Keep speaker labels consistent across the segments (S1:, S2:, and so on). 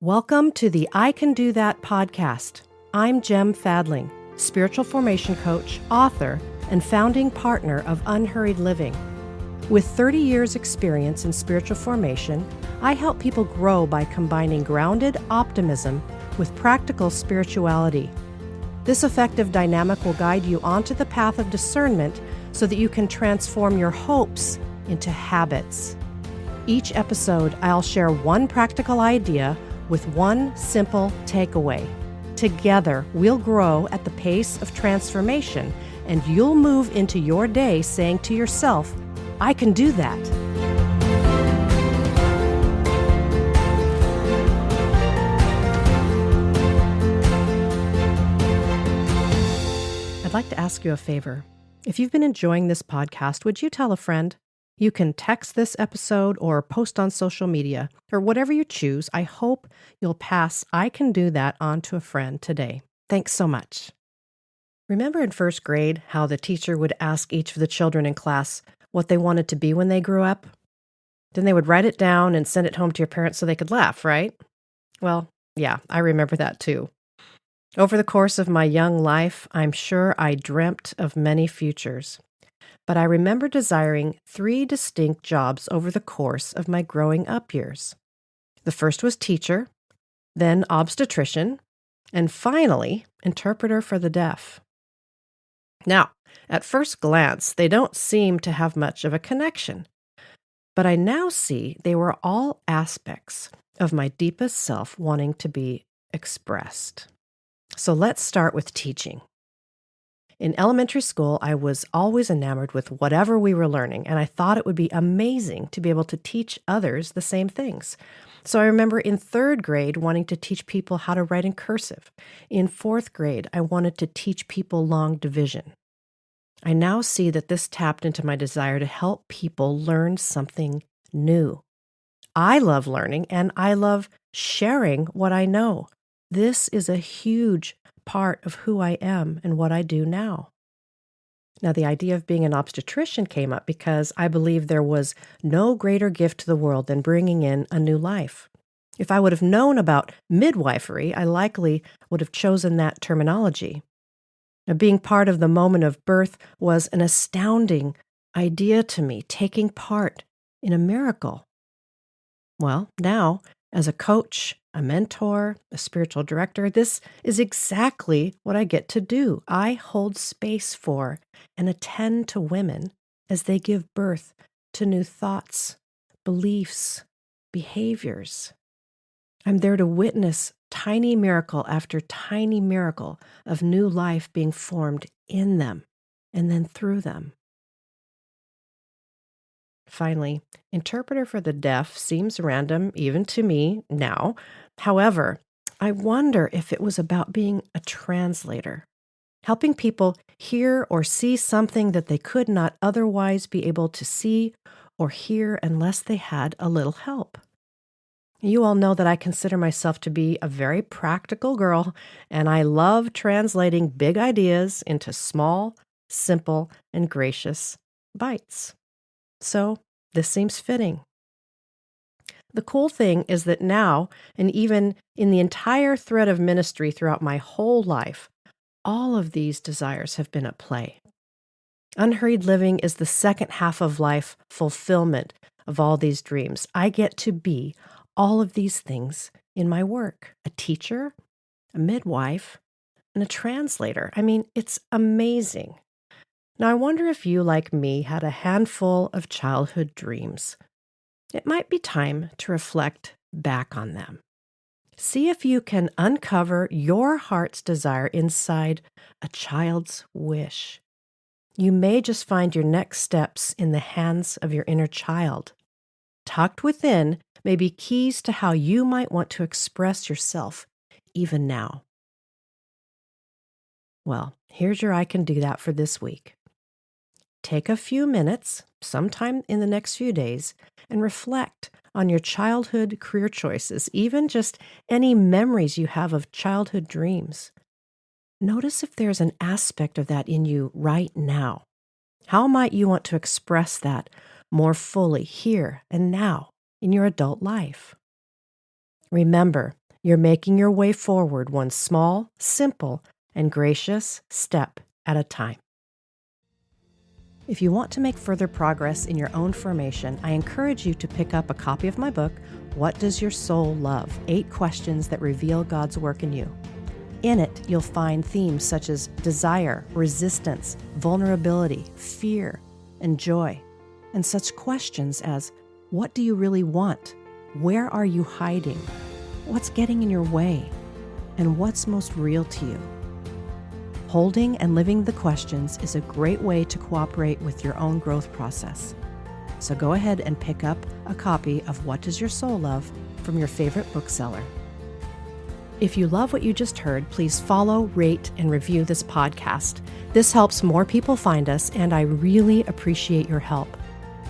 S1: Welcome to the I Can Do That podcast. I'm Jem Fadling, spiritual formation coach, author, and founding partner of Unhurried Living. With 30 years experience in spiritual formation, I help people grow by combining grounded optimism with practical spirituality. This effective dynamic will guide you onto the path of discernment so that you can transform your hopes into habits. Each episode, I'll share one practical idea with one simple takeaway. Together, we'll grow at the pace of transformation, and you'll move into your day saying to yourself, I can do that. I'd like to ask you a favor. If you've been enjoying this podcast, would you tell a friend? You can text this episode or post on social media, or whatever you choose. I hope you'll pass I Can Do That on to a friend today. Thanks so much. Remember in first grade how the teacher would ask each of the children in class what they wanted to be when they grew up? Then they would write it down and send it home to your parents so they could laugh, right? Well, yeah, I remember that too. Over the course of my young life, I'm sure I dreamt of many futures. But I remember desiring 3 distinct jobs over the course of my growing up years. The first was teacher, then obstetrician, and finally, interpreter for the deaf. Now, at first glance, they don't seem to have much of a connection, but I now see they were all aspects of my deepest self wanting to be expressed. So let's start with teaching. In elementary school, I was always enamored with whatever we were learning, and I thought it would be amazing to be able to teach others the same things. So I remember in 3rd grade wanting to teach people how to write in cursive. In 4th grade, I wanted to teach people long division. I now see that this tapped into my desire to help people learn something new. I love learning, and I love sharing what I know. This is a huge part of who I am and what I do now. Now, the idea of being an obstetrician came up because I believe there was no greater gift to the world than bringing in a new life. If I would have known about midwifery, I likely would have chosen that terminology. Now, being part of the moment of birth was an astounding idea to me, taking part in a miracle. Well, now, as a coach, a mentor, a spiritual director, this is exactly what I get to do. I hold space for and attend to women as they give birth to new thoughts, beliefs, behaviors. I'm there to witness tiny miracle after tiny miracle of new life being formed in them and then through them. Finally, interpreter for the deaf seems random even to me now. However, I wonder if it was about being a translator, helping people hear or see something that they could not otherwise be able to see or hear unless they had a little help. You all know that I consider myself to be a very practical girl, and I love translating big ideas into small, simple, and gracious bites. So this seems fitting. The cool thing is that now, and even in the entire thread of ministry throughout my whole life, all of these desires have been at play. Unhurried living is the second half of life fulfillment of all these dreams. I get to be all of these things in my work: a teacher, a midwife, and a translator. I mean, it's amazing. Now, I wonder if you, like me, had a handful of childhood dreams. It might be time to reflect back on them. See if you can uncover your heart's desire inside a child's wish. You may just find your next steps in the hands of your inner child. Tucked within may be keys to how you might want to express yourself even now. Well, here's your I Can Do That for this week. Take a few minutes, sometime in the next few days, and reflect on your childhood career choices, even just any memories you have of childhood dreams. Notice if there's an aspect of that in you right now. How might you want to express that more fully here and now in your adult life? Remember, You're making your way forward one small, simple, and gracious step at a time. If you want to make further progress in your own formation, I encourage you to pick up a copy of my book, What Does Your Soul Love? 8 Questions That Reveal God's Work in You. In it, you'll find themes such as desire, resistance, vulnerability, fear, and joy, and such questions as, what do you really want? Where are you hiding? What's getting in your way? And what's most real to you? Holding and living the questions is a great way to cooperate with your own growth process. So go ahead and pick up a copy of What Does Your Soul Love from your favorite bookseller. If you love what you just heard, please follow, rate, and review this podcast. This helps more people find us, and I really appreciate your help.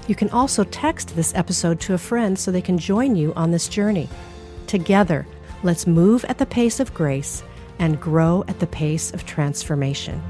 S1: You can also text this episode to a friend so they can join you on this journey. Together, let's move at the pace of grace and grow at the pace of transformation.